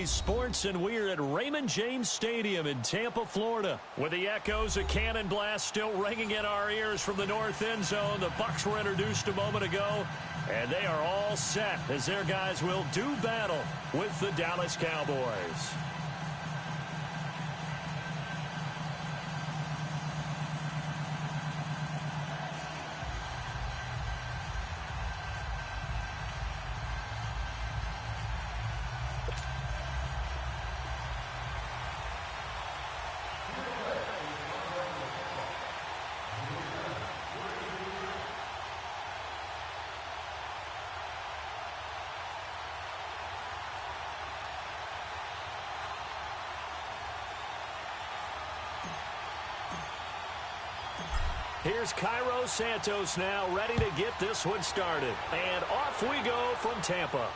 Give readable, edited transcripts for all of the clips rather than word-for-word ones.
Sports, and we're at Raymond James Stadium in Tampa, Florida. With the echoes of cannon blast still ringing in our ears from the north end zone, the Bucs were introduced a moment ago, and they are all set as their guys will do battle with the Dallas Cowboys. Here's Cairo Santos now ready to get this one started. And off we go from Tampa.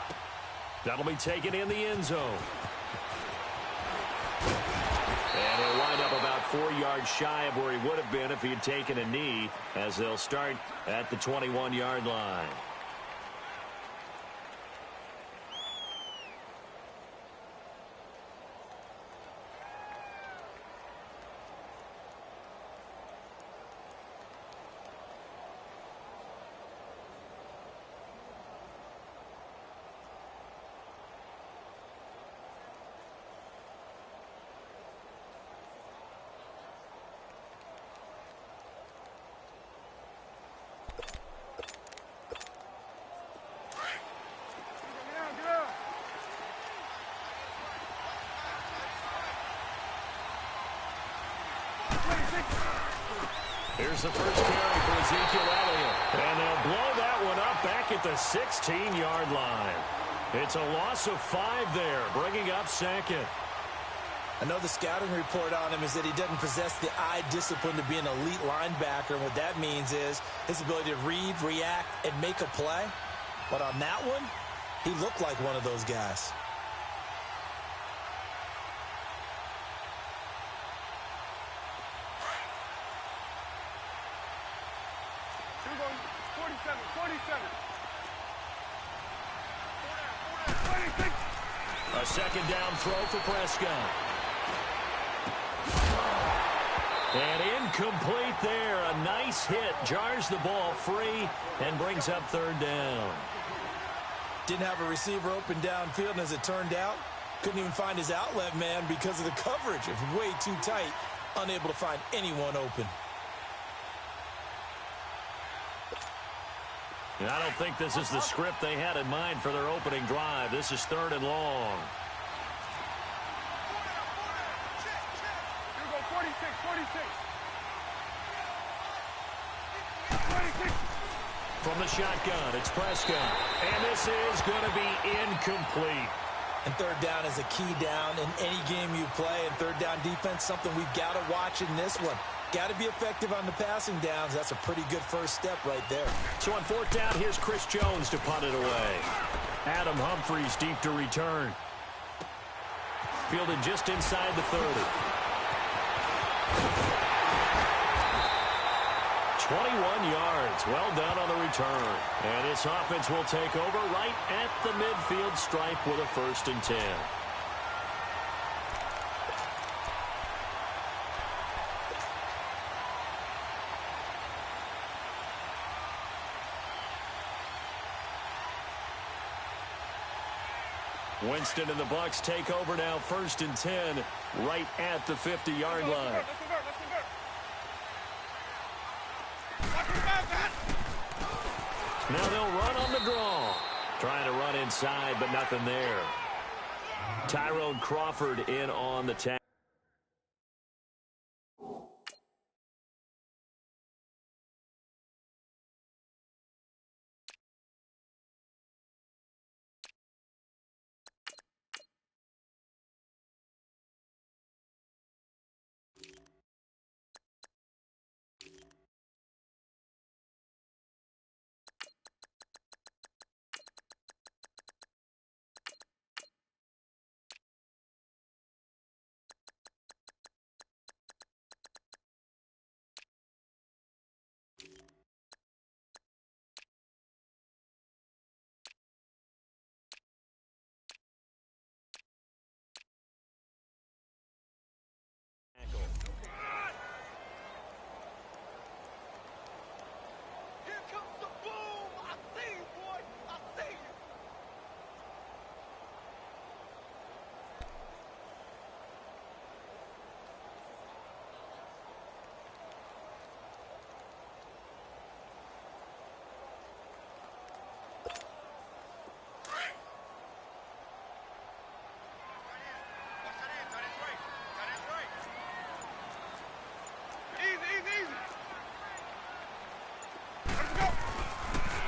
That'll be taken in the end zone. And he'll wind up about 4 yards shy of where he would have been if he had taken a knee, as they'll start at the 21-yard line. Here's the first carry for Ezekiel Elliott. And they'll blow that one up back at the 16-yard line. It's a loss of 5 there, bringing up second. I know the scouting report on him is that he doesn't possess the eye discipline to be an elite linebacker. And what that means is his ability to read, react, and make a play. But on that one, he looked like one of those guys. A second down throw for Prescott. And incomplete there. A nice hit. Jars the ball free and brings up third down. Didn't have a receiver open downfield, and as it turned out, couldn't even find his outlet man because of the coverage. It was way too tight. Unable to find anyone open. And I don't think this is the script they had in mind for their opening drive. This is 3rd and long. From the shotgun, it's Prescott. And this is going to be incomplete. And third down is a key down in any game you play. And third down defense, something we've got to watch in this one. Got to be effective on the passing downs. That's a pretty good first step right there. So on 4th down, here's Chris Jones to punt it away. Adam Humphries deep to return. Fielded just inside the 30. 21 yards. Well done on the return. And this offense will take over right at the midfield stripe with a 1st and 10. Winston and the Bucs take over now, 1st and 10, right at the 50-yard line. Now they'll run on the draw. Trying to run inside, but nothing there. Tyrone Crawford in on the tackle.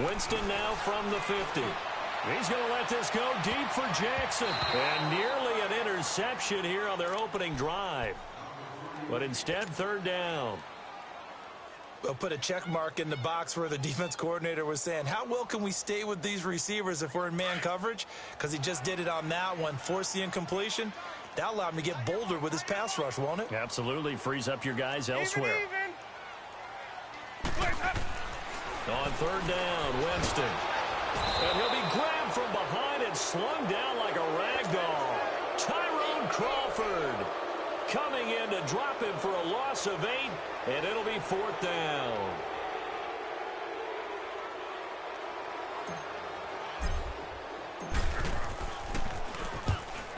Winston now from the 50. He's going to let this go deep for Jackson. And nearly an interception here on their opening drive. But instead, third down. We'll put a check mark in the box where the defense coordinator was saying, how well can we stay with these receivers if we're in man coverage? Because he just did it on that one, forced the incompletion. That'll allow him to get bolder with his pass rush, won't it? Absolutely. Frees up your guys elsewhere. On third down, Winston. And he'll be grabbed from behind and slung down like a rag doll. Tyrone Crawford coming in to drop him for a loss of 8, and it'll be fourth down.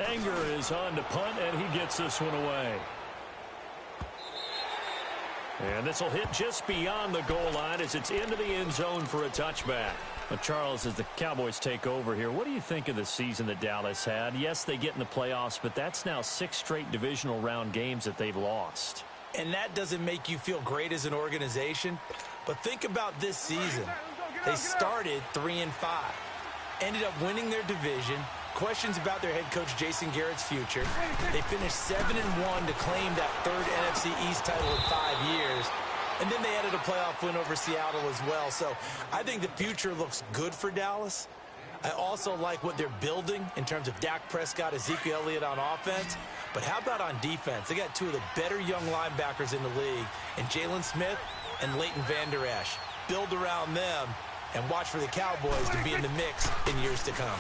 Anger is on to punt, and he gets this one away. And this will hit just beyond the goal line as it's into the end zone for a touchback. Well, Charles, as the Cowboys take over here, what do you think of the season that Dallas had? Yes, they get in the playoffs, but that's now 6 straight divisional round games that they've lost. And that doesn't make you feel great as an organization. But think about this season. They started 3-5, ended up winning their division. Questions about their head coach Jason Garrett's future. They finished 7-1 to claim that third NFC East title in 5 years. And then they added a playoff win over Seattle as well. So I think the future looks good for Dallas. I also like what they're building in terms of Dak Prescott, Ezekiel Elliott on offense. But how about on defense? They got 2 of the better young linebackers in the league, and Jalen Smith and Leighton Vander Esch. Build around them and watch for the Cowboys to be in the mix in years to come.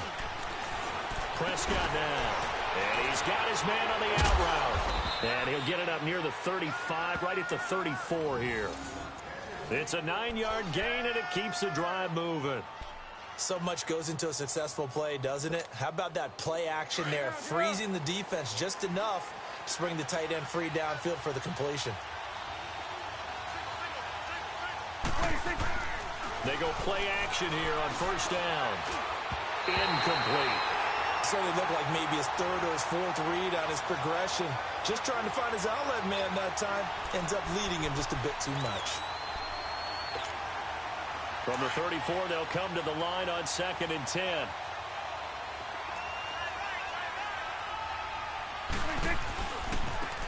Prescott now. And he's got his man on the out route. And he'll get it up near the 35, right at the 34 here. It's a 9-yard gain, and it keeps the drive moving. So much goes into a successful play, doesn't it? How about that play action there, freezing the defense just enough to bring the tight end free downfield for the completion. They go play action here on first down. Incomplete. Certainly looked like maybe his 3rd or his 4th read on his progression. Just trying to find his outlet man that time. Ends up leading him just a bit too much. From the 34, they'll come to the line on 2nd and 10.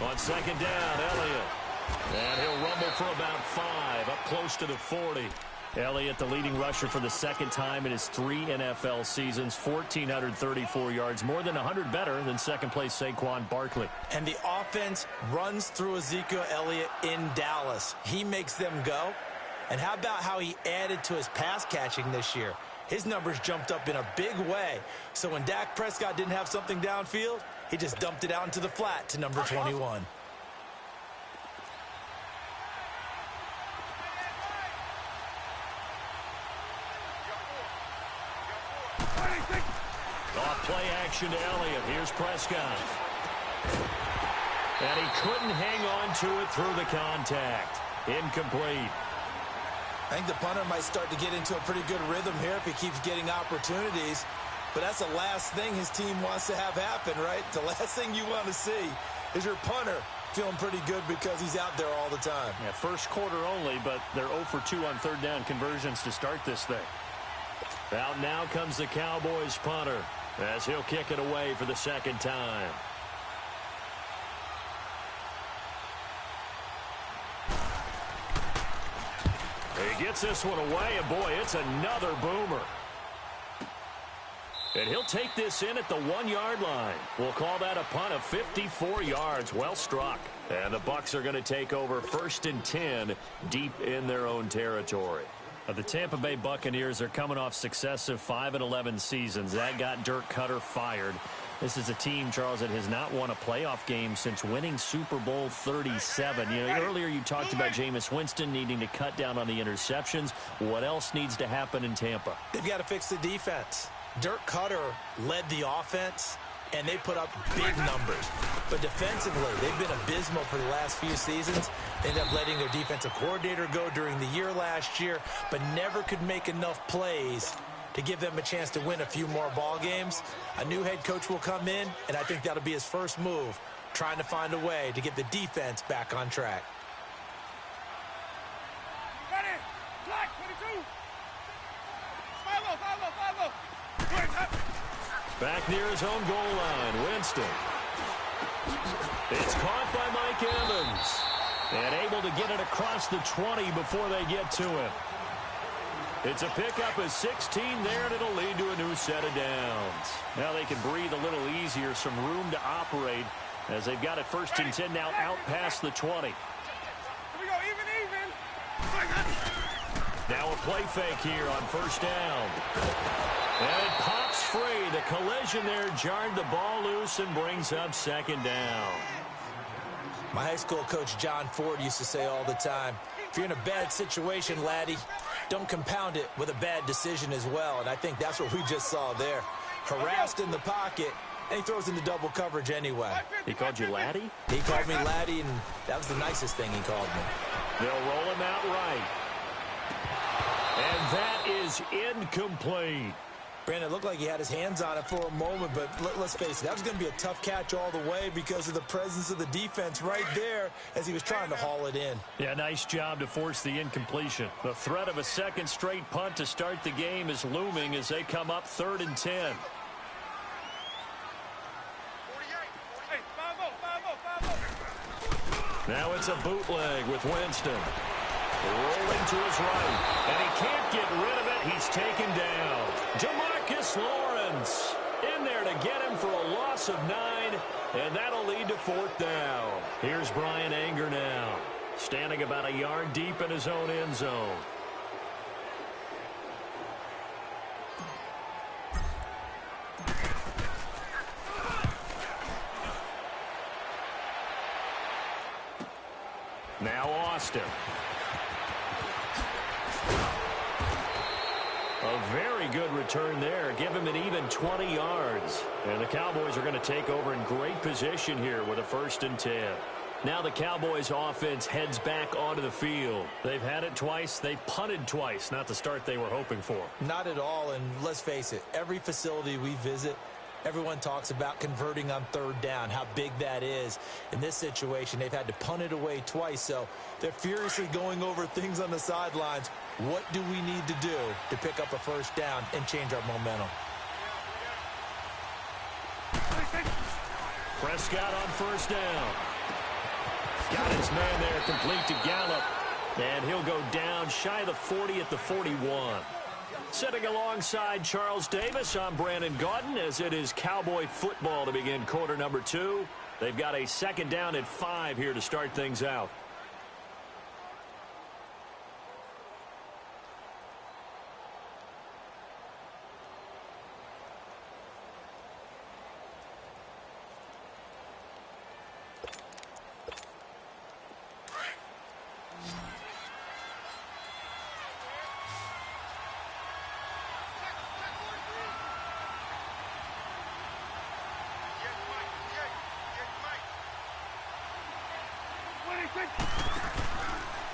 On 2nd down, Elliott. And he'll rumble for about 5, up close to the 40. Elliott, the leading rusher for the 2nd time in his 3 NFL seasons, 1,434 yards, more than 100 better than second-place Saquon Barkley. And the offense runs through Ezekiel Elliott in Dallas. He makes them go. And how about how he added to his pass catching this year? His numbers jumped up in a big way. So when Dak Prescott didn't have something downfield, he just dumped it out into the flat to number 21. Off play action to Elliott. Here's Prescott. And he couldn't hang on to it through the contact. Incomplete. I think the punter might start to get into a pretty good rhythm here if he keeps getting opportunities. But that's the last thing his team wants to have happen, right? The last thing you want to see is your punter feeling pretty good because he's out there all the time. Yeah, first quarter only, but they're 0 for 2 on 3rd down conversions to start this thing. Out now comes the Cowboys punter as he'll kick it away for the 2nd time. He gets this one away, and boy, it's another boomer. And he'll take this in at the 1-yard line. We'll call that a punt of 54 yards. Well struck. And the Bucs are going to take over 1st and 10 deep in their own territory. The Tampa Bay Buccaneers are coming off successive 5-11 seasons. That got Dirk Cutter fired. This is a team, Charles, that has not won a playoff game since winning Super Bowl 37. You know, earlier you talked about Jameis Winston needing to cut down on the interceptions. What else needs to happen in Tampa? They've got to fix the defense. Dirk Cutter led the offense, and they put up big numbers. But defensively, they've been abysmal for the last few seasons. They ended up letting their defensive coordinator go during the year last year, but never could make enough plays to give them a chance to win a few more ball games. A new head coach will come in, and I think that'll be his first move, trying to find a way to get the defense back on track. Back near his own goal line, Winston. It's caught by Mike Evans. And able to get it across the 20 before they get to him. It's a pickup of 16 there, and it'll lead to a new set of downs. Now they can breathe a little easier, some room to operate, as they've got it 1st and 10 now out past the 20. Here we go, even. Now a play fake here on 1st down. And it pops free. The collision there jarred the ball loose and brings up 2nd down. My high school coach, John Ford, used to say all the time, if you're in a bad situation, laddie, don't compound it with a bad decision as well. And I think that's what we just saw there. Harassed in the pocket, and he throws into double coverage anyway. He called you laddie? He called me laddie, and that was the nicest thing he called me. They'll roll him out right. And that is incomplete. Brandon, it looked like he had his hands on it for a moment, but let's face it, that was going to be a tough catch all the way because of the presence of the defense right there as he was trying to haul it in. Yeah, nice job to force the incompletion. The threat of a 2nd straight punt to start the game is looming as they come up 3rd and 10. Now it's a bootleg with Winston. Rolling to his right, and he can't get rid of it. He's taken down. Demarcus Lawrence in there to get him for a loss of 9, and that'll lead to 4th down. Here's Brian Anger now, standing about a yard deep in his own end zone. Now Austin. A very good return there. Give him an even 20 yards. And the Cowboys are going to take over in great position here with a 1st and 10. Now the Cowboys offense heads back onto the field. They've had it twice. They've punted twice. Not the start they were hoping for. Not at all, and let's face it, every facility we visit, everyone talks about converting on 3rd down, how big that is. In this situation, they've had to punt it away twice, so they're furiously going over things on the sidelines. What do we need to do to pick up a 1st down and change our momentum? Prescott on 1st down. Got his man there complete to Gallup. And he'll go down shy of the 40 at the 41. Sitting alongside Charles Davis, I'm Brandon Gaudin as it is Cowboy football to begin quarter number 2. They've got a 2nd down at 5 here to start things out.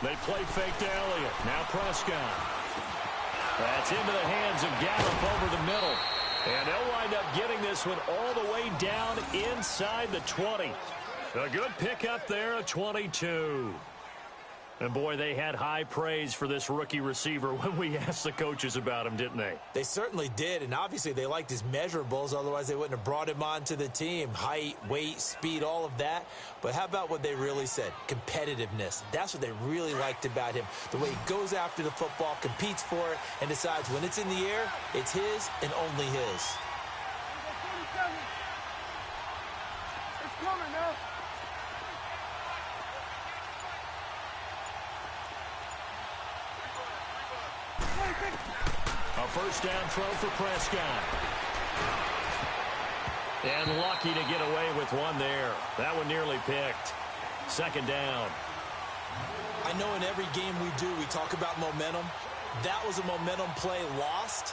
They play fake to Elliott. Now Prescott. That's into the hands of Gallup over the middle. And they'll wind up getting this one all the way down inside the 20. A good pickup there, a 22. And, boy, they had high praise for this rookie receiver when we asked the coaches about him, didn't they? They certainly did, and obviously they liked his measurables. Otherwise, they wouldn't have brought him onto the team. Height, weight, speed, all of that. But how about what they really said? Competitiveness. That's what they really liked about him. The way he goes after the football, competes for it, and decides when it's in the air, it's his and only his. It's coming now. A 1st down throw for Prescott. And lucky to get away with one there. That one nearly picked. 2nd down. I know in every game we do, we talk about momentum. That was a momentum play lost.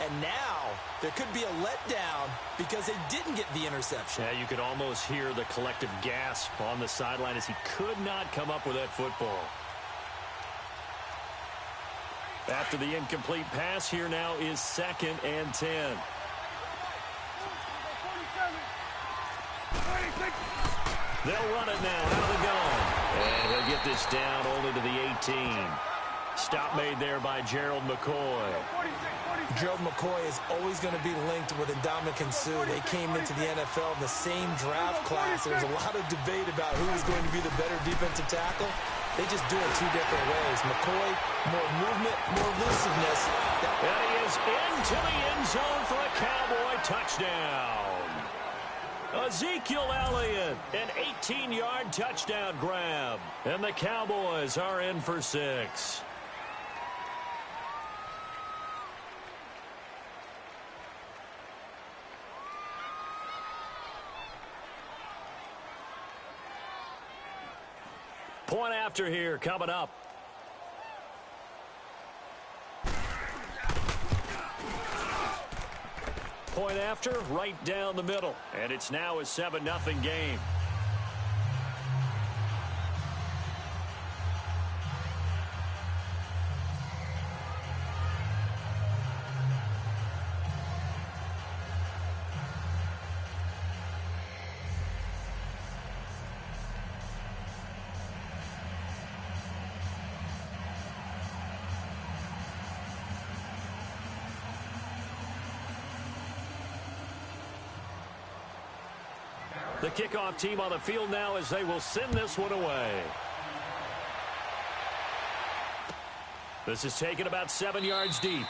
And now there could be a letdown because they didn't get the interception. Yeah, you could almost hear the collective gasp on the sideline as he could not come up with that football. After the incomplete pass, here now is 2nd and 10. They'll run it now out of the gun. And he'll get this down only to the 18. Stop made there by Gerald McCoy. Gerald McCoy is always going to be linked with Ndamukong Suh. They came into the NFL in the same draft class. There's a lot of debate about who is going to be the better defensive tackle. They just do it two different ways. McCoy, more movement, more elusiveness. And he is into the end zone for a Cowboy touchdown. Ezekiel Elliott, an 18-yard touchdown grab. And the Cowboys are in for 6. Point after here coming up. Point after right down the middle. And it's now a 7-0 game. The kickoff team on the field now as they will send this one away. This is taken about 7 yards deep.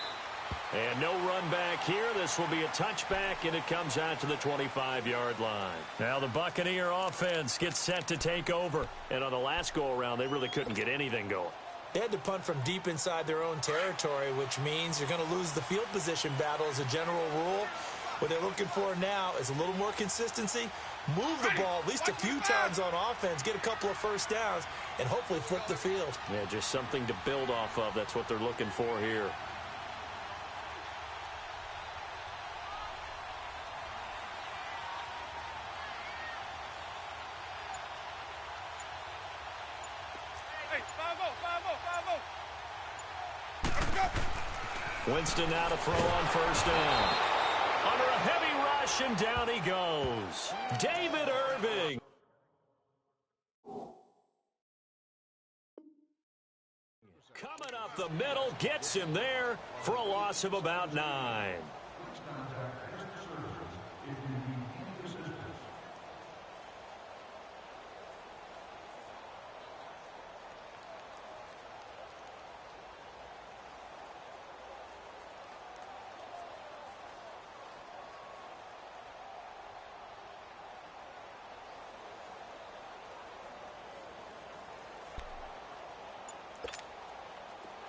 And no run back here. This will be a touchback, and it comes out to the 25-yard line. Now the Buccaneer offense gets set to take over. And on the last go-around, they really couldn't get anything going. They had to punt from deep inside their own territory, which means you're going to lose the field position battle as a general rule. What they're looking for now is a little more consistency, move the ball at least a few times on offense, get a couple of first downs, and hopefully flip the field. Yeah, just something to build off of. That's what they're looking for here. Hey, 5-0, 5-0, 5-0. Winston now to throw on first down. Under a heavy rush, and down he goes. David Irving. Coming up the middle, gets him there for a loss of about 9.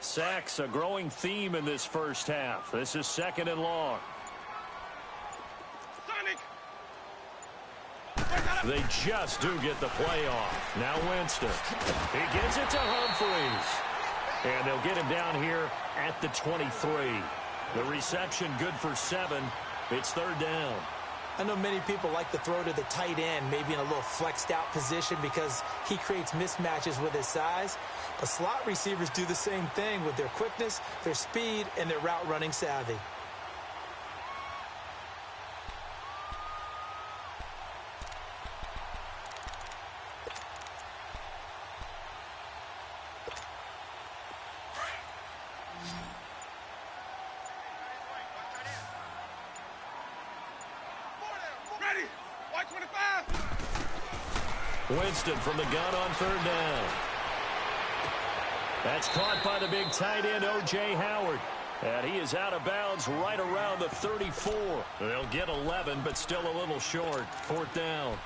Sacks, a growing theme in this first half. This is 2nd and long. They just do get the play off. Now Winston. He gets it to Humphries. And they'll get him down here at the 23. The reception good for 7. It's 3rd down. I know many people like to throw to the tight end, maybe in a little flexed out position because he creates mismatches with his size. But slot receivers do the same thing with their quickness, their speed, and their route running savvy. Winston from the gun on 3rd down. That's caught by the big tight end, O.J. Howard. And he is out of bounds right around the 34. They'll get 11, but still a little short. 4th down.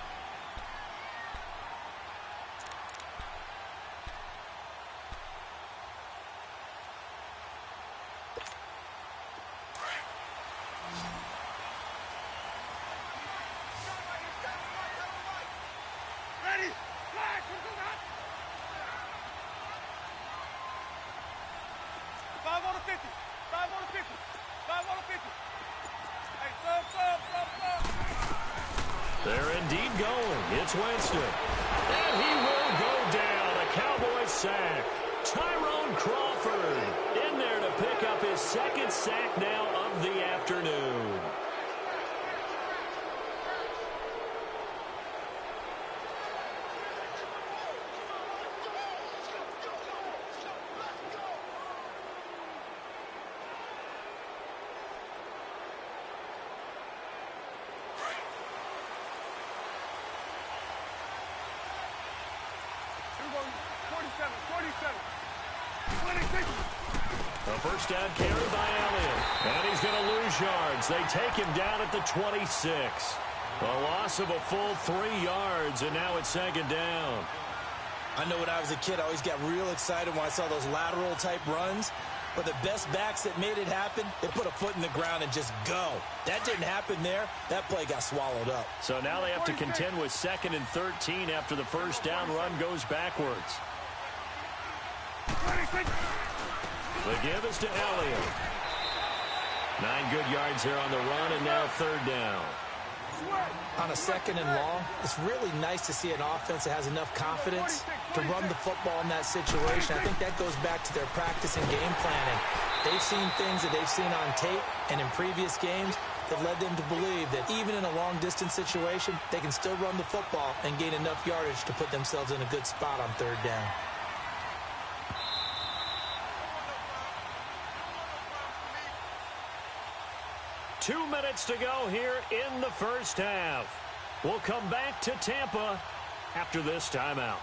They're indeed going. It's Winston. And he will go down. A Cowboy sack. Tyrone Crawford in there to pick up his 2nd sack now of the afternoon. 47. 26. A first down carry by Elliott. And he's going to lose yards. They take him down at the 26. A loss of a full 3 yards, and now it's second down. I know when I was a kid, I always got real excited when I saw those lateral-type runs. But the best backs that made it happen, they put a foot in the ground and just go. That didn't happen there. That play got swallowed up. So now they have to contend with 2nd and 13 after the first down run goes backwards. 26. The give is to Elliott. 9 good yards here on the run, and now 3rd down. On a 2nd and long, it's really nice to see an offense that has enough confidence to run the football in that situation. I think that goes back to their practice and game planning. They've seen things that they've seen on tape and in previous games that led them to believe that even in a long-distance situation, they can still run the football and gain enough yardage to put themselves in a good spot on 3rd down. Two minutes to go here in the first half. We'll come back to Tampa after this timeout.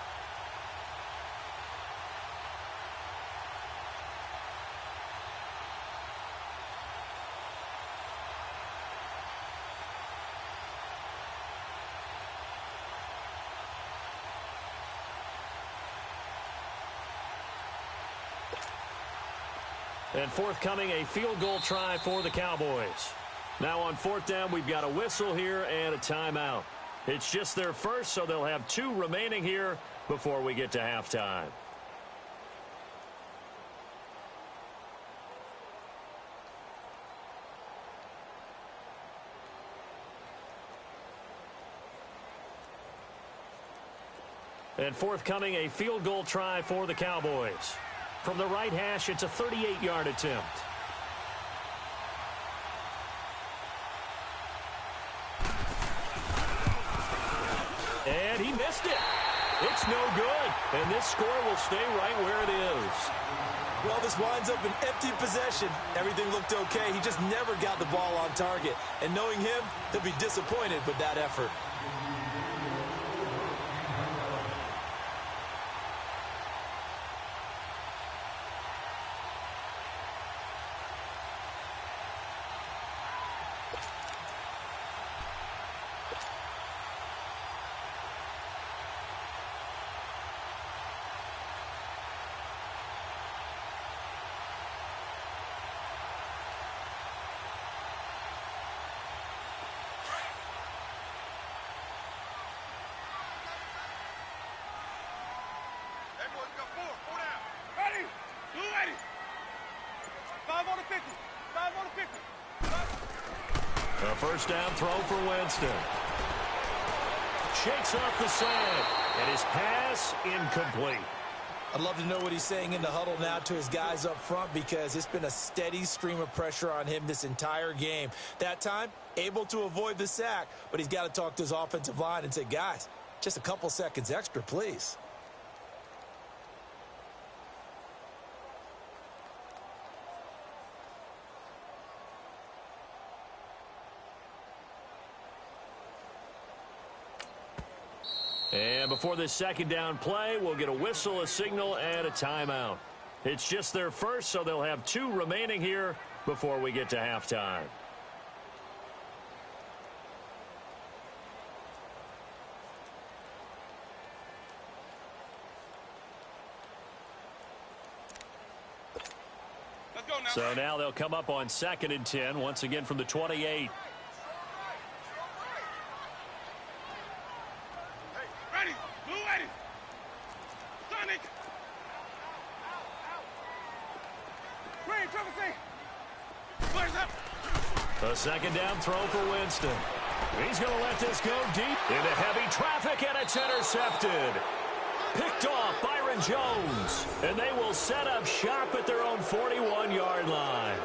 And forthcoming, a field goal try for the Cowboys. Now on 4th down, we've got a whistle here and a timeout. It's just their first, so they'll have 2 remaining here before we get to halftime. And forthcoming, a field goal try for the Cowboys. From the right hash, it's a 38-yard attempt. And he missed it. It's no good. And this score will stay right where it is. Well, this winds up an empty possession. Everything looked okay. He just never got the ball on target. And knowing him, he'll be disappointed with that effort. A first down throw for Winston. Shakes off the side, and his pass incomplete. I'd love to know what he's saying in the huddle now to his guys up front, because it's been a steady stream of pressure on him this entire game. That time, able to avoid the sack, but he's got to talk to his offensive line and say, guys, just a couple seconds extra, please. And before this second down play, we'll get a whistle, a signal, and a timeout. It's just their first, so they'll have 2 remaining here before we get to halftime. Let's go now. So now they'll come up on 2nd and 10, once again from the 28. A second down throw for Winston. He's going to let this go deep into heavy traffic, and it's intercepted. Picked off Byron Jones, and they will set up shop at their own 41-yard line.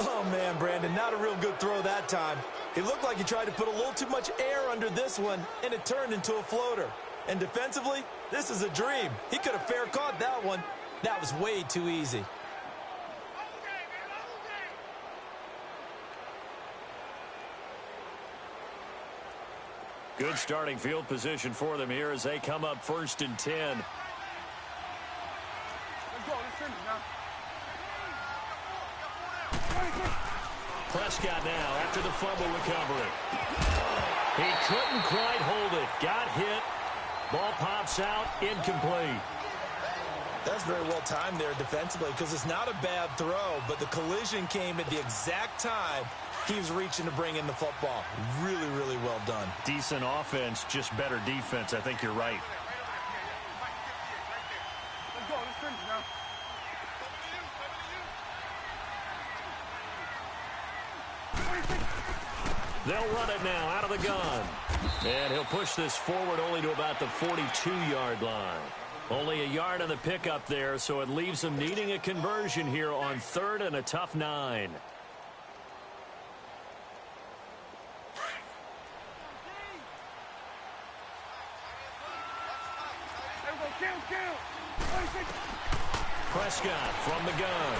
Oh, man, Brandon, not a real good throw that time. It looked like he tried to put a little too much air under this one, and it turned into a floater. And defensively, this is a dream. He could have fair caught that one. That was way too easy. Good starting field position for them here as they come up 1st and 10. Prescott now after the fumble recovery. He couldn't quite hold it. Got hit. Ball pops out. Incomplete. That's very well timed there defensively because it's not a bad throw, but the collision came at the exact time he was reaching to bring in the football. Really, really well done. Decent offense, just better defense. I think you're right. Let's go. Let's finish now. They'll run it now out of the gun. And he'll push this forward only to about the 42-yard line. Only a yard on the pickup there, so it leaves them needing a conversion here on 3rd and a tough 9. Prescott from the gun.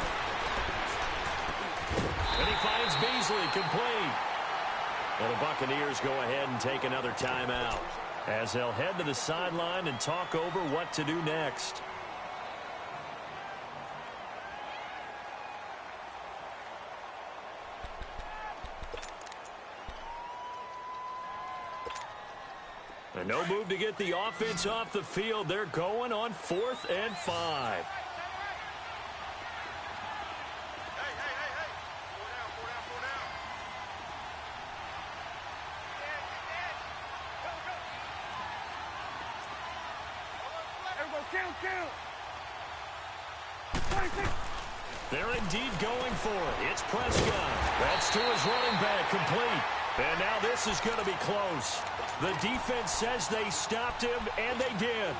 And he finds Beasley complete. And the Buccaneers go ahead and take another timeout as they'll head to the sideline and talk over what to do next. And no move to get the offense off the field. They're going on 4th and 5. They're indeed going for it. It's Prescott. That's to his running back, complete. And now this is going to be close. The defense says they stopped him, and they did.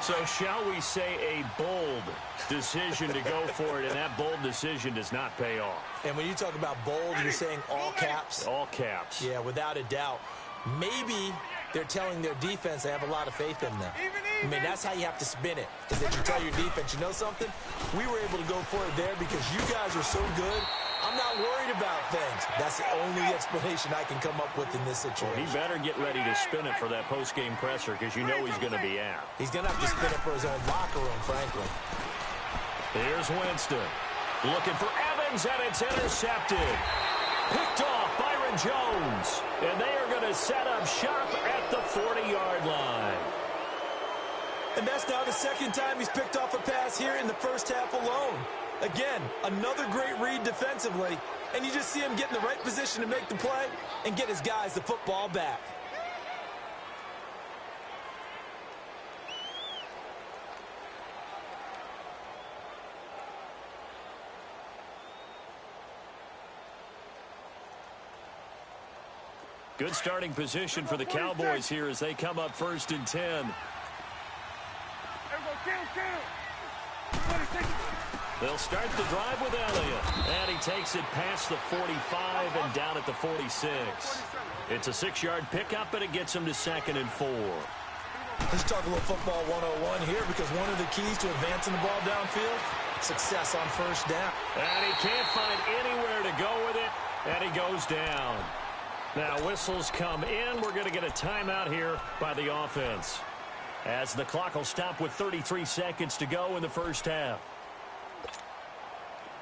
So shall we say a bold decision to go for it, and that bold decision does not pay off. And when you talk about bold, you're saying all caps? All caps. Yeah, without a doubt. Maybe they're telling their defense they have a lot of faith in them. I mean, that's how you have to spin it, is that you tell your defense, you know something? We were able to go for it there because you guys are so good. I'm not worried about things. That's the only explanation I can come up with in this situation. Well, he better get ready to spin it for that post-game presser because you know he's going to be out. He's going to have to spin it for his own locker room, frankly. Here's Winston. Looking for Evans, and it's intercepted. Picked off Byron Jones. And they are going to set up shop at the 40-yard line. And that's now the second time he's picked off a pass here in the first half alone. Again, another great read defensively, and you just see him get in the right position to make the play and get his guys the football back. Good starting position for the Cowboys here as they come up 1st and 10. They'll start the drive with Elliott. And he takes it past the 45 and down at the 46. It's a 6-yard pickup, and it gets him to 2nd and 4. Let's talk a little football 101 here because one of the keys to advancing the ball downfield, success on first down. And he can't find anywhere to go with it, and he goes down. Now whistles come in. We're going to get a timeout here by the offense as the clock will stop with 33 seconds to go in the first half.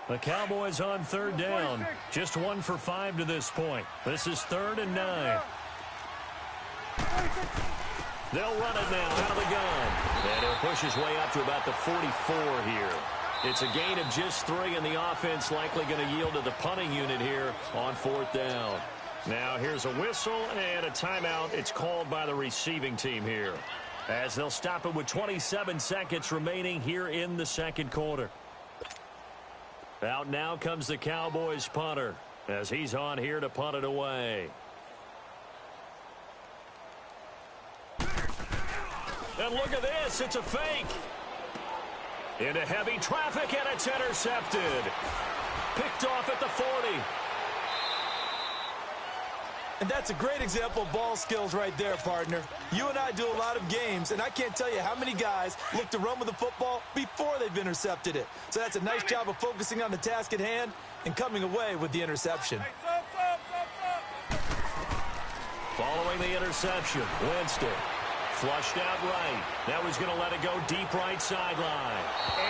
The Cowboys on 3rd down. Just 1 for 5 to this point. This is 3rd and 9. They'll run it now out of the gun. And he'll push his way up to about the 44 here. It's a gain of just 3, and the offense likely going to yield to the punting unit here on 4th down. Now here's a whistle and a timeout. It's called by the receiving team here as they'll stop it with 27 seconds remaining here in the second quarter. Out now comes the Cowboys punter as he's on here to punt it away. And look at this. It's a fake. Into heavy traffic, and it's intercepted. Picked off at the 40. And that's a great example of ball skills right there, partner. You and I do a lot of games, and I can't tell you how many guys look to run with the football before they've intercepted it. So that's a nice job of focusing on the task at hand and coming away with the interception. Following the interception, Winston flushed out right. Now he's going to let it go deep right sideline.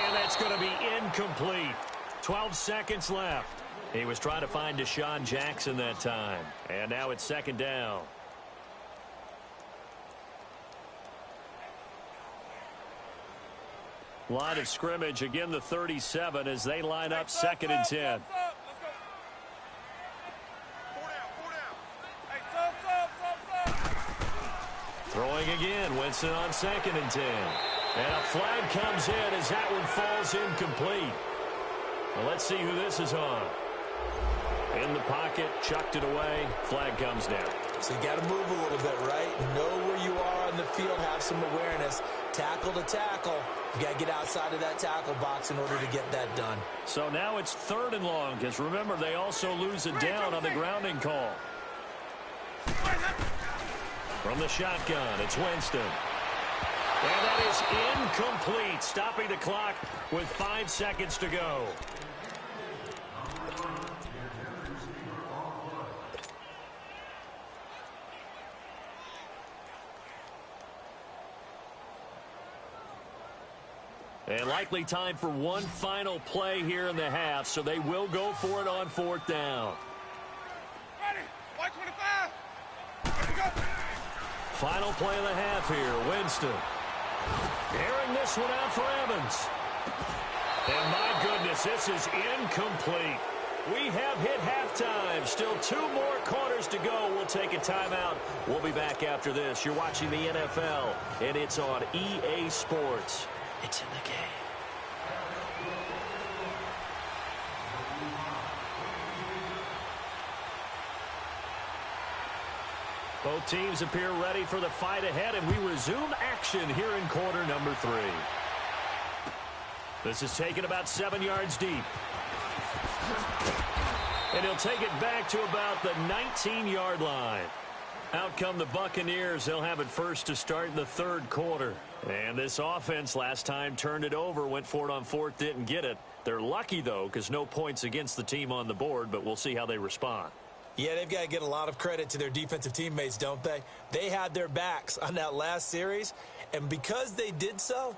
And that's going to be incomplete. 12 seconds left. He was trying to find Deshaun Jackson that time. And now it's second down. Line of scrimmage, again the 37 as they line up second and 10. Throwing again, Winston on second and 10. And a flag comes in as that one falls incomplete. Well, let's see who this is on. In the pocket, chucked it away, flag comes down. So you got to move a little bit, right? Know where you are on the field, have some awareness. Tackle to tackle. You got to get outside of that tackle box in order to get that done. So now it's third and long, because remember, they also lose it down on the grounding call. From the shotgun, it's Winston. And that is incomplete, stopping the clock with 5 seconds to go. And likely time for one final play here in the half, so they will go for it on fourth down. Ready, 125. Here we go. Final play of the half here, Winston. Airing this one out for Evans. And my goodness, this is incomplete. We have hit halftime. Still 2 more quarters to go. We'll take a timeout. We'll be back after this. You're watching the NFL, and it's on EA Sports. It's in the game. Both teams appear ready for the fight ahead, and we resume action here in quarter number 3. This is taken about 7 yards deep. And he'll take it back to about the 19-yard line. Out come the Buccaneers. They'll have it first to start in the third quarter. And this offense last time turned it over, went for it on fourth, didn't get it. They're lucky, though, because no points against the team on the board, but we'll see how they respond. Yeah, they've got to get a lot of credit to their defensive teammates, don't they? They had their backs on that last series, and because they did so,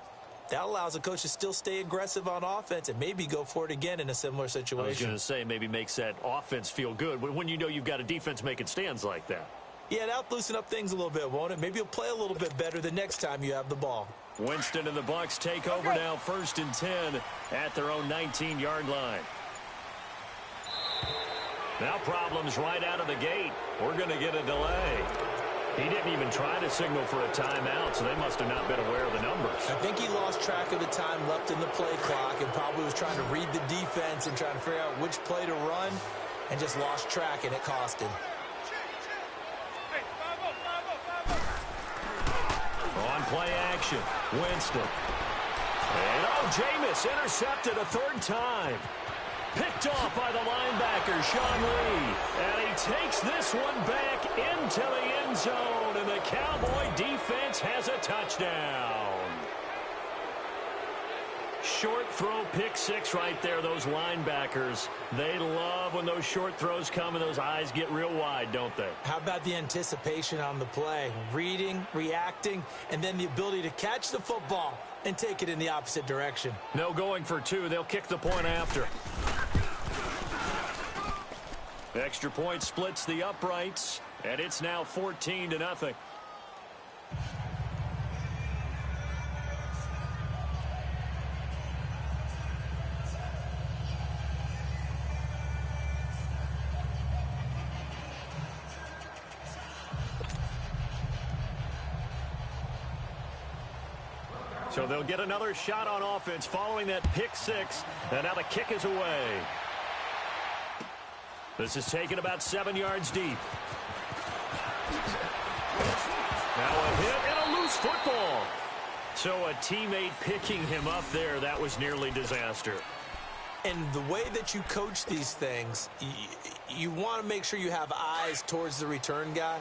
that allows a coach to still stay aggressive on offense and maybe go for it again in a similar situation. I was going to say maybe makes that offense feel good when you know you've got a defense making stands like that. Yeah, that'll loosen up things a little bit, won't it? Maybe you'll play a little bit better the next time you have the ball. Winston and the Bucs take over now, first and 10 at their own 19-yard line. Now problems right out of the gate. We're going to get a delay. He didn't even try to signal for a timeout, so they must have not been aware of the numbers. I think he lost track of the time left in the play clock and probably was trying to read the defense and trying to figure out which play to run and just lost track, and it cost him. On play action, Winston. And Jameis intercepted a third time. Picked off by the linebacker, Sean Lee. And he takes this one back into the end zone, and the Cowboy defense has a touchdown. Short throw, pick six right there, those linebackers. They love when those short throws come and those eyes get real wide, don't they? How about the anticipation on the play? Reading, reacting, and then the ability to catch the football and take it in the opposite direction. No going for 2. They'll kick the point after. Extra point splits the uprights, and it's now 14-0. So they'll get another shot on offense following that pick six, and now the kick is away. This is taken about 7 yards deep. Now a hit and a loose football. So a teammate picking him up there, that was nearly disaster. And the way that you coach these things, you want to make sure you have eyes towards the return guy,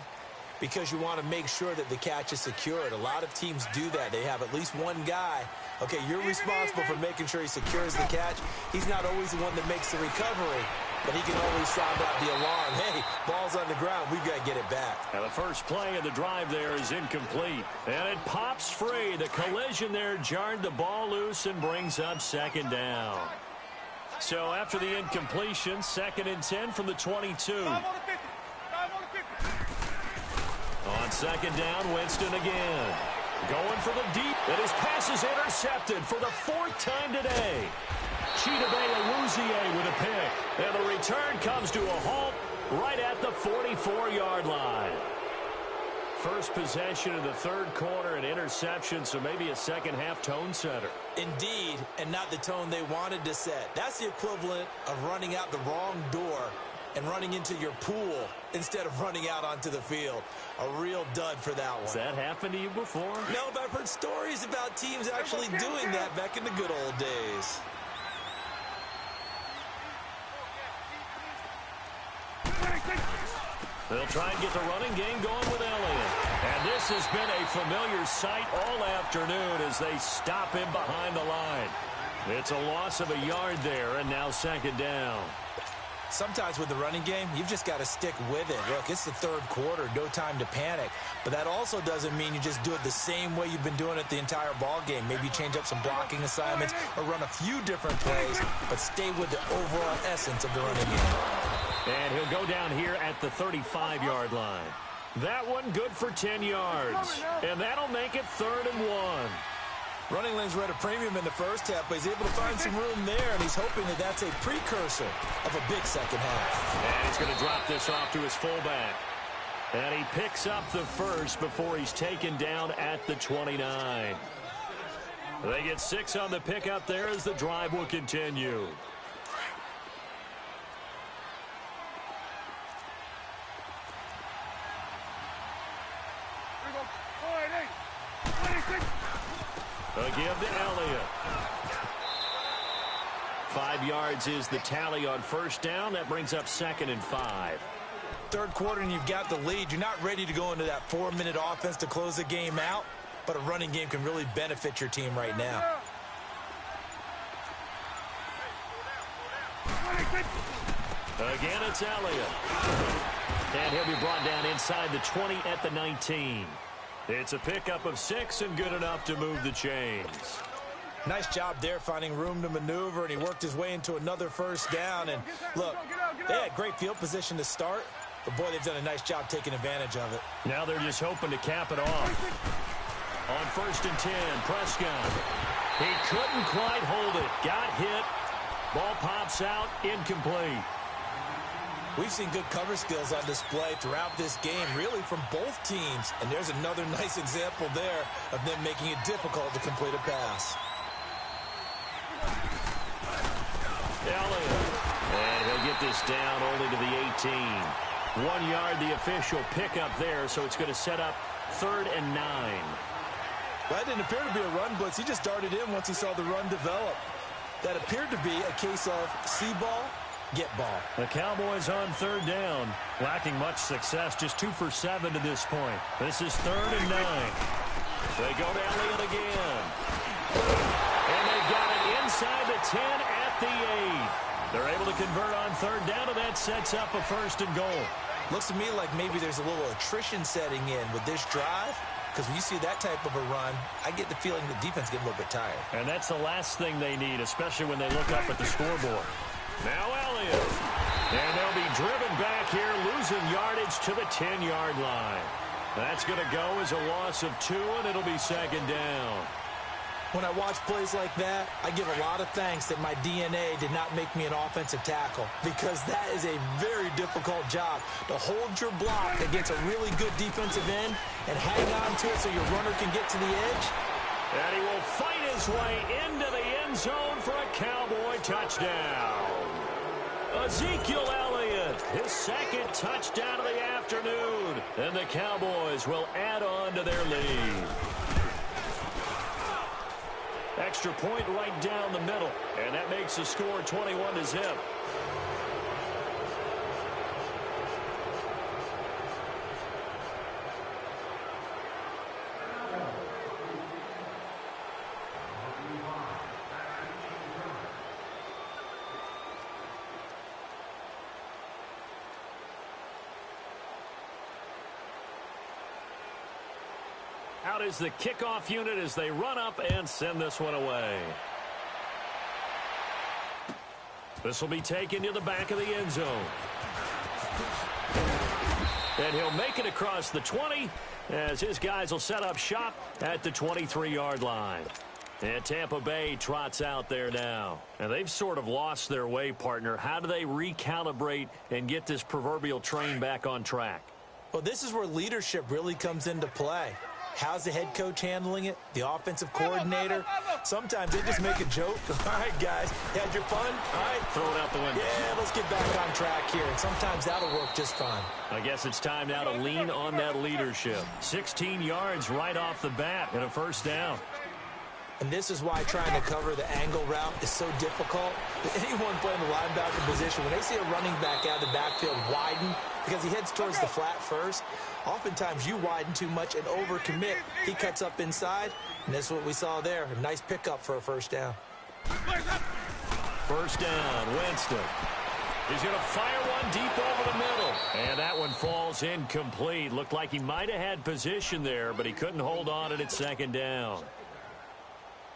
because you want to make sure that the catch is secured. A lot of teams do that. They have at least one guy. Okay, you're responsible for making sure he secures the catch. He's not always the one that makes the recovery, but he can always sound out the alarm. Hey, ball's on the ground. We've got to get it back. Now the first play of the drive there is incomplete. And it pops free. The collision there jarred the ball loose and brings up second down. So after the incompletion, 2nd and 10 from the 22. Drive on the 50. Drive on the 50. On 2nd down, Winston again. Going for the deep. And his pass is intercepted for the 4th time today. Chidobe Awuzie with a pick. And the return comes to a halt right at the 44-yard line. First possession of the 3rd quarter, an interception, so maybe a second-half tone setter. Indeed, and not the tone they wanted to set. That's the equivalent of running out the wrong door and running into your pool instead of running out onto the field. A real dud for that one. Has that happened to you before? No, but I've heard stories about teams actually doing that back in the good old days. They'll try and get the running game going with Elliott. And this has been a familiar sight all afternoon as they stop him behind the line. It's a loss of a yard there, and now 2nd down. Sometimes with the running game, you've just got to stick with it. Look, it's the 3rd quarter, no time to panic. But that also doesn't mean you just do it the same way you've been doing it the entire ball game. Maybe change up some blocking assignments or run a few different plays, but stay with the overall essence of the running game. And he'll go down here at the 35-yard line. That one good for 10 yards. And that'll make it 3rd and 1. Running lanes were at a premium in the first half, but he's able to find some room there, and he's hoping that that's a precursor of a big second half. And he's going to drop this off to his fullback. And he picks up the first before he's taken down at the 29. They get 6 on the pickup there as the drive will continue. A give to Elliott. 5 yards is the tally on 1st down. That brings up 2nd and 5. 3rd quarter and you've got the lead. You're not ready to go into that 4-minute offense to close the game out, but a running game can really benefit your team right now. Again, it's Elliott. And he'll be brought down inside the 20 at the 19. It's a pickup of 6 and good enough to move the chains. Nice job there finding room to maneuver, and he worked his way into another 1st down. And look, they had great field position to start, but boy, they've done a nice job taking advantage of it. Now they're just hoping to cap it off. On 1st and 10, Prescott. He couldn't quite hold it. Got hit. Ball pops out, incomplete. We've seen good cover skills on display throughout this game, really from both teams. And there's another nice example there of them making it difficult to complete a pass. Elliott. And he'll get this down only to the 18. 1 yard, the official pickup there, so it's going to set up 3rd and 9. Well, that didn't appear to be a run blitz. He just darted in once he saw the run develop. That appeared to be a case of see ball, get ball. The Cowboys on 3rd down, lacking much success, just 2 for 7 to this point. This is 3rd and 9. They go to Elliott again. And they've got it inside the 10 at the 8. They're able to convert on 3rd down, and that sets up a 1st and goal. Looks to me like maybe there's a little attrition setting in with this drive. Because when you see that type of a run, I get the feeling the defense gets a little bit tired. And that's the last thing they need, especially when they look up at the scoreboard. Now Elliott. And they'll be driven back here, losing yardage to the 10-yard line. That's going to go as a loss of 2, and it'll be 2nd down. When I watch plays like that, I give a lot of thanks that my DNA did not make me an offensive tackle, because that is a very difficult job to hold your block against a really good defensive end and hang on to it so your runner can get to the edge. And he will fight his way into the end zone for a Cowboy touchdown. Ezekiel Elliott, his 2nd touchdown of the afternoon. And the Cowboys will add on to their lead. Extra point right down the middle. And that makes the score 21-0. Out is the kickoff unit as they run up and send this one away. This will be taken to the back of the end zone. And he'll make it across the 20 as his guys will set up shop at the 23-yard line. And Tampa Bay trots out there now. And they've sort of lost their way, partner. How do they recalibrate and get this proverbial train back on track? Well, this is where leadership really comes into play. How's the head coach handling it? The offensive coordinator? Sometimes they just make a joke. All right, guys, you had your fun? All right. Throw it out the window. Yeah, let's get back on track here. And sometimes that'll work just fine. I guess it's time now to lean on that leadership. 16 yards right off the bat and a first down. And this is why trying to cover the angle route is so difficult. Anyone playing the linebacker position, when they see a running back out of the backfield widen because he heads towards the flat first, oftentimes you widen too much and overcommit. He cuts up inside, and that's what we saw there. A nice pickup for a first down. First down, Winston. He's going to fire one deep over the middle. And that one falls incomplete. Looked like he might have had position there, but he couldn't hold on at second down.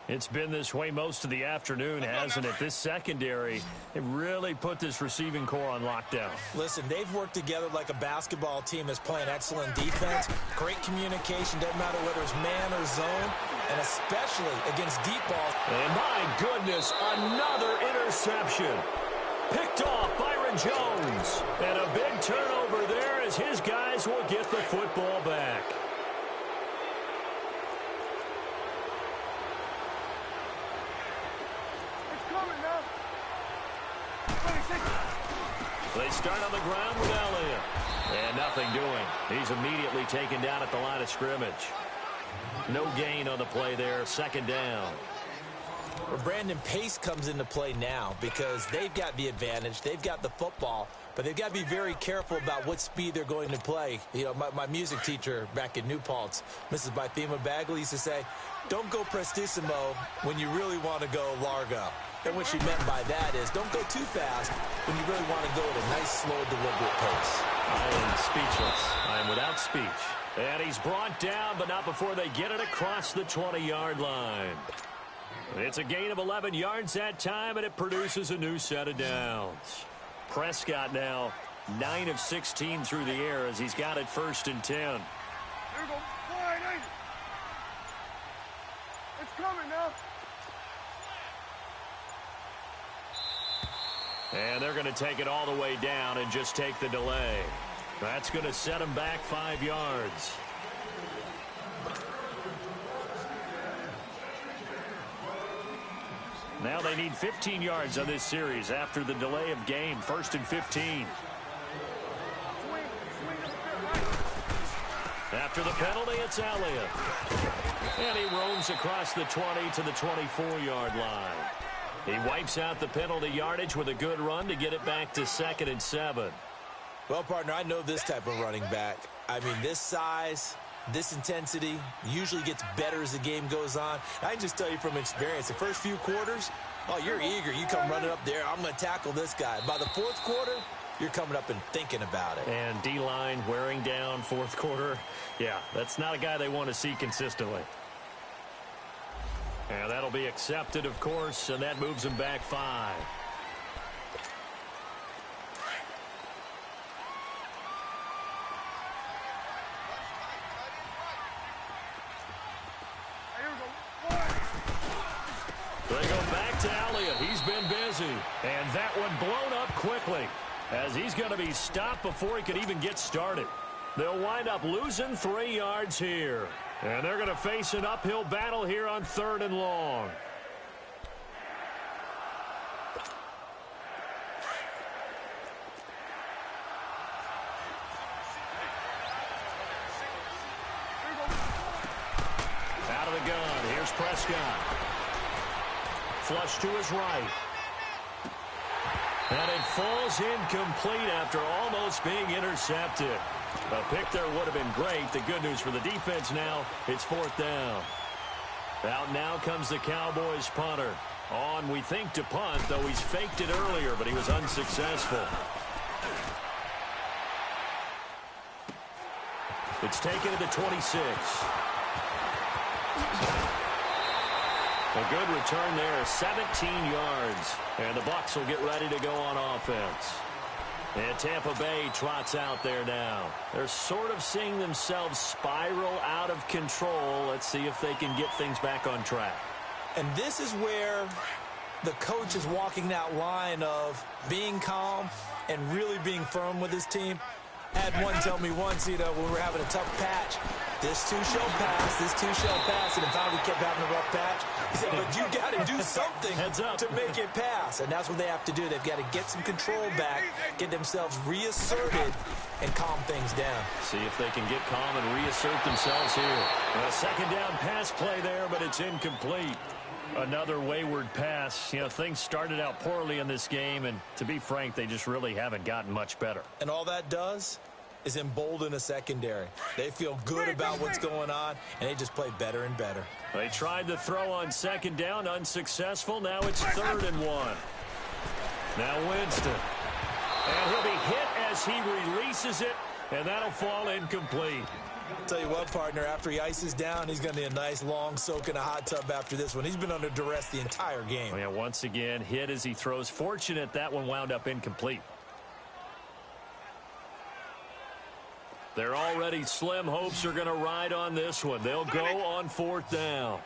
It's been this way most of the afternoon, hasn't it? This secondary, they really put this receiving core on lockdown. Listen, they've worked together like a basketball team that's playing excellent defense. Great communication, doesn't matter whether it's man or zone, and especially against deep balls. And my goodness, another interception. Picked off Byron Jones. And a big turnover there as his guys will get the football back. They start on the ground with Elliott. And nothing doing. He's immediately taken down at the line of scrimmage. No gain on the play there. Second down. Well, Brandon, pace comes into play now because they've got the advantage. They've got the football. But they've got to be very careful about what speed they're going to play. You know, my music teacher back in New Paltz, Mrs. Bythema Bagley, used to say, don't go prestissimo when you really want to go largo. And what she meant by that is don't go too fast when you really want to go at a nice, slow, deliberate pace. I am speechless. I am without speech. And he's brought down, but not before they get it across the 20-yard line. It's a gain of 11 yards that time, and it produces a new set of downs. Prescott now 9 of 16 through the air as he's got it 1st and 10. Here we go. It's coming now. And they're going to take it all the way down and just take the delay. That's going to set them back 5 yards. Now they need 15 yards on this series after the delay of game. 1st and 15. After the penalty, it's Elliott. And he roams across the 20 to the 24-yard line. He wipes out the penalty yardage with a good run to get it back to 2nd and 7. Well, partner, I know this type of running back. I mean, this size, this intensity usually gets better as the game goes on. I can just tell you from experience, the first few quarters, oh, you're eager. You come running up there, I'm going to tackle this guy. By the 4th quarter, you're coming up and thinking about it. And D-line wearing down 4th quarter. Yeah, that's not a guy they want to see consistently. And that'll be accepted, of course, and that moves him back 5. They go back to Elliott. He's been busy. And that one blown up quickly as he's going to be stopped before he could even get started. They'll wind up losing 3 yards here. And they're going to face an uphill battle here on 3rd and long. Out of the gun, here's Prescott. Flush to his right. And it falls incomplete after almost being intercepted. A pick there would have been great. The good news for the defense now, it's 4th down. Out now comes the Cowboys punter. On, we think, to punt, though he's faked it earlier, but he was unsuccessful. It's taken to the 26. A good return there, 17 yards. And the Bucs will get ready to go on offense. And Tampa Bay trots out there now. They're sort of seeing themselves spiral out of control. Let's see if they can get things back on track. And this is where the coach is walking that line of being calm and really being firm with his team. I had one tell me once, when we were having a tough patch, this too shall pass, this too shall pass. And if we kept having a rough patch, he said, but you got to do something to make it pass. And that's what they have to do. They've got to get some control back, get themselves reasserted, and calm things down. See if they can get calm and reassert themselves here. A second down pass play there, but it's incomplete. Another wayward pass. Things started out poorly in this game, and to be frank, they just really haven't gotten much better. And all that does is embolden a secondary. They feel good about what's going on, and they just play better and better. They tried to throw on second down, unsuccessful. Now it's 3rd and 1. Now Winston. And he'll be hit as he releases it, and that'll fall incomplete. Tell you what, partner, after he ices down, he's going to need a nice long soak in a hot tub after this one. He's been under duress the entire game. Yeah, once again, hit as he throws. Fortunate that one wound up incomplete. Their already slim hopes are going to ride on this one. They'll go on 4th down.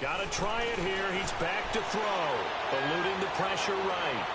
Got to try it here. He's back to throw. Eluding the pressure right.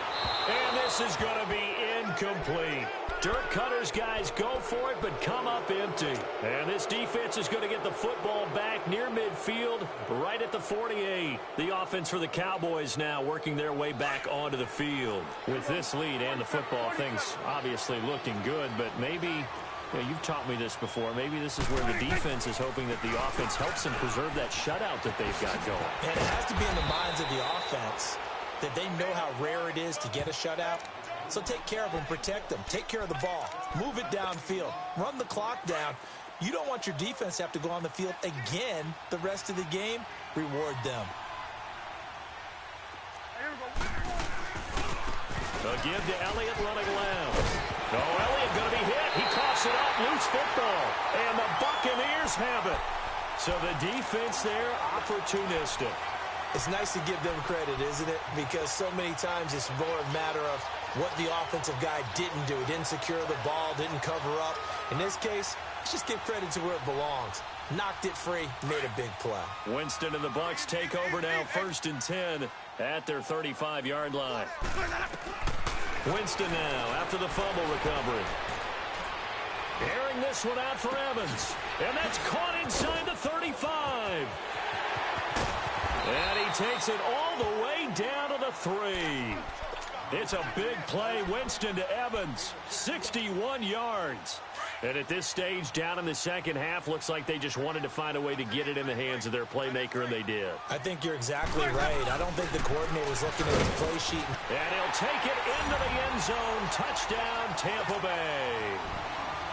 And this is going to be incomplete. Dirk Cutter's guys go for it, but come up empty. And this defense is going to get the football back near midfield, right at the 48. The offense for the Cowboys now working their way back onto the field. With this lead and the football, things obviously looking good, but maybe... you've taught me this before. Maybe this is where the defense is hoping that the offense helps them preserve that shutout that they've got going. And it has to be in the minds of the offense that they know how rare it is to get a shutout. So take care of them, protect them, take care of the ball, move it downfield, run the clock down. You don't want your defense to have to go on the field again the rest of the game. Reward them. A give to Elliott running left. Oh, Elliott going to be hit. He coughs it up, loose football. And the Buccaneers have it. So the defense there, opportunistic. It's nice to give them credit, isn't it? Because so many times it's more a matter of what the offensive guy didn't do. He didn't secure the ball, didn't cover up. In this case, let's just give credit to where it belongs. Knocked it free, made a big play. Winston and the Bucs take over now, 1st and 10 at their 35-yard line. Winston now after the fumble recovery. Airing this one out for Evans. And that's caught inside the 35. And he takes it all the way down to the 3. It's a big play. Winston to Evans, 61 yards. And at this stage, down in the second half, looks like they just wanted to find a way to get it in the hands of their playmaker, and they did. I think you're exactly right. I don't think the coordinator's looking at his play sheet. And he'll take it into the end zone. Touchdown, Tampa Bay.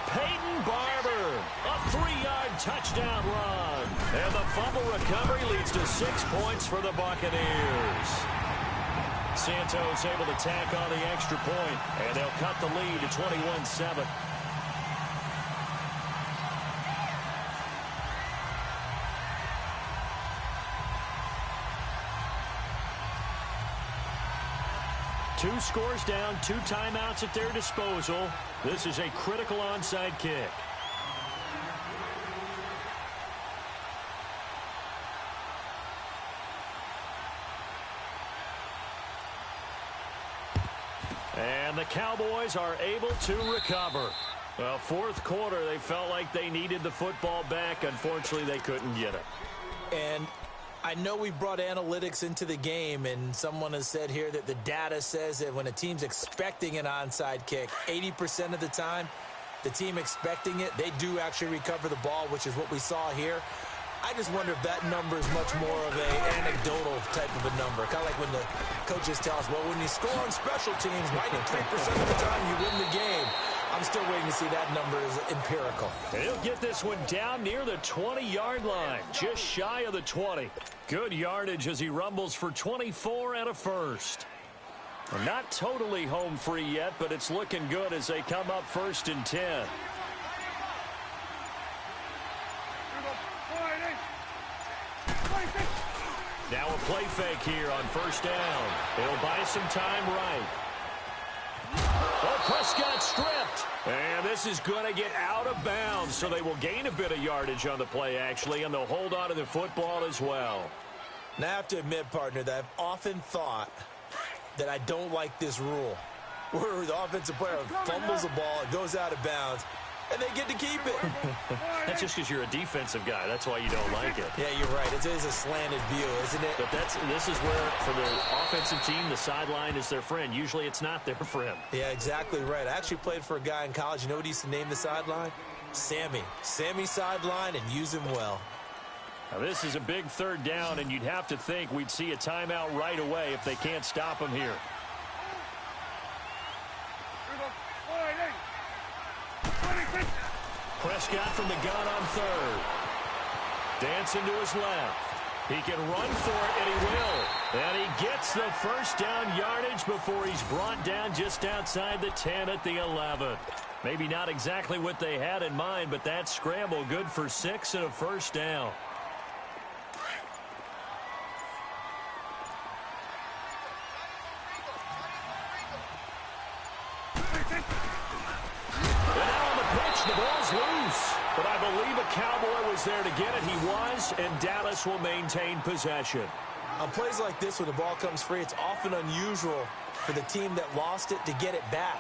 Peyton Barber, a 3-yard touchdown run. And the fumble recovery leads to 6 points for the Buccaneers. Santos able to tack on the extra point, and they'll cut the lead to 21-7. Two scores down, 2 timeouts at their disposal. This is a critical onside kick. And the Cowboys are able to recover. Well, 4th quarter, they felt like they needed the football back. Unfortunately, they couldn't get it. And I know we brought analytics into the game, and someone has said here that the data says that when a team's expecting an onside kick, 80% of the time, the team expecting it, they do actually recover the ball, which is what we saw here. I just wonder if that number is much more of an anecdotal type of a number. Kind of like when the coaches tell us, well, when you score on special teams, 93% of the time you win the game. I'm still waiting to see that number is empirical. He'll get this one down near the 20-yard line, just shy of the 20. Good yardage as he rumbles for 24 and a first. Not totally home free yet, but it's looking good as they come up 1st and 10. Now a play fake here on first down. It'll buy some time right. Oh, Prescott stripped. And this is going to get out of bounds, so they will gain a bit of yardage on the play, actually, and they'll hold on to the football as well. Now, I have to admit, partner, that I've often thought that I don't like this rule, where the offensive player fumbles the ball, it goes out of bounds, and they get to keep it. That's just because you're a defensive guy. That's why you don't like it. Yeah, you're right. It is a slanted view, isn't it? But this is where, for the offensive team, the sideline is their friend. Usually it's not their friend. Yeah, exactly right. I actually played for a guy in college. You know what he used to name the sideline? Sammy. Sammy sideline, and use him well. Now, this is a big third down, and you'd have to think we'd see a timeout right away if they can't stop him here. Prescott from the gun on third. Dancing to his left. He can run for it, and he will. And he gets the first down yardage before he's brought down just outside the 10 at the 11. Maybe not exactly what they had in mind, but that scramble good for 6 and a first down. The ball's loose, but I believe a Cowboy was there to get it. He was, and Dallas will maintain possession. On plays like this, when the ball comes free, it's often unusual for the team that lost it to get it back,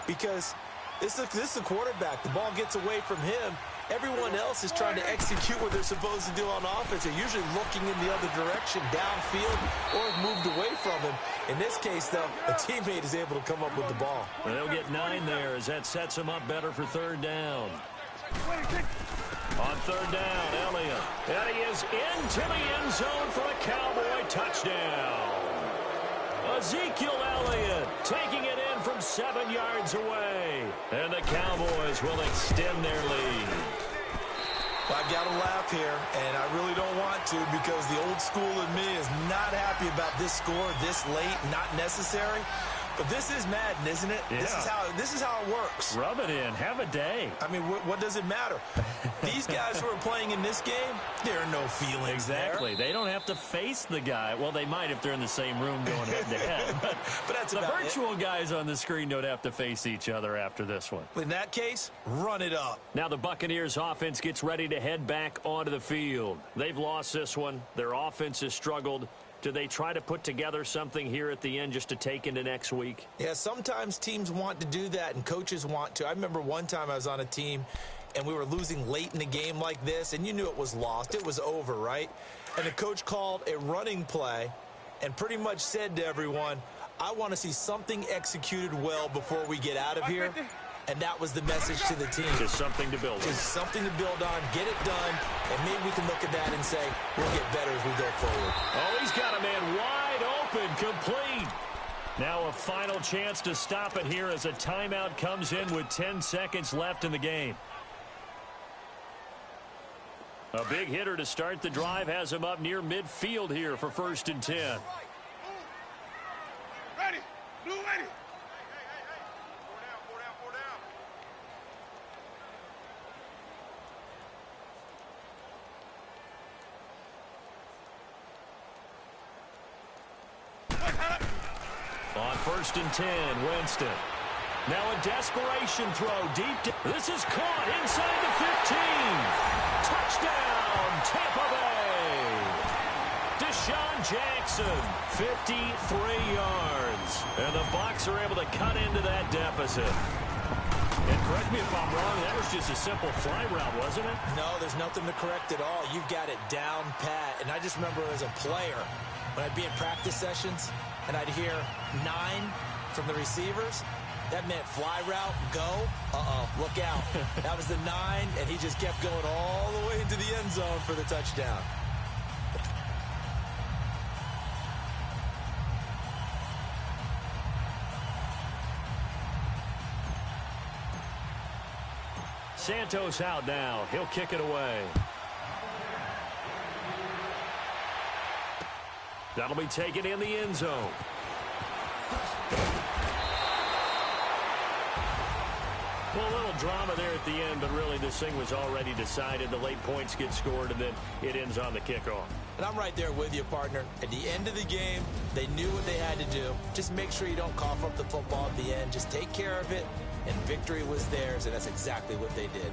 because this is the quarterback. The ball gets away from him. Everyone else is trying to execute what they're supposed to do on offense. They're usually looking in the other direction, downfield, or have moved away from him. In this case, though, a teammate is able to come up with the ball. And they'll get 9 there as that sets them up better for third down. On third down, Elliott. And he is into the end zone for a Cowboy touchdown. Ezekiel Elliott taking it in from 7 yards away. And the Cowboys will extend their lead. Well, I've got to laugh here, and I really don't want to, because the old school in me is not happy about this score this late, not necessary. But this is Madden, isn't it? Yeah. This is how it works. Rub it in. Have a day. I mean, what does it matter? These guys who are playing in this game, there are no feelings Exactly. there. They don't have to face the guy. Well, they might if they're in the same room going head-to-head. But that's the about virtual guys on the screen don't have to face each other after this one. In that case, run it up. Now the Buccaneers offense gets ready to head back onto the field. They've lost this one. Their offense has struggled. Do they try to put together something here at the end just to take into next week? Yeah, sometimes teams want to do that and coaches want to. I remember one time I was on a team and we were losing late in the game like this, and you knew it was lost. It was over, right? And the coach called a running play and pretty much said to everyone, I want to see something executed well before we get out of here. And that was the message to the team. Just something to build on. Just something to build on, get it done, and maybe we can look at that and say, we'll get better as we go forward. Oh, he's got a man wide open, complete. Now a final chance to stop it here as a timeout comes in with 10 seconds left in the game. A big hitter to start the drive has him up near midfield here for 1st and 10. Ready. Blue ready. On 1st and 10, Winston. Now a desperation throw deep. This is caught inside the 15. Touchdown, Tampa Bay. Deshaun Jackson, 53 yards. And the Bucs are able to cut into that deficit. And correct me if I'm wrong, that was just a simple fly route, wasn't it? No, there's nothing to correct at all. You've got it down pat. And I just remember as a player, when I'd be in practice sessions, and I'd hear 9 from the receivers, that meant fly route, go, look out. That was the 9, and he just kept going all the way into the end zone for the touchdown. Santos out now. He'll kick it away. That'll be taken in the end zone. Well, a little drama there at the end, but really this thing was already decided. The late points get scored, and then it ends on the kickoff. And I'm right there with you, partner. At the end of the game, they knew what they had to do. Just make sure you don't cough up the football at the end. Just take care of it, and victory was theirs, and that's exactly what they did.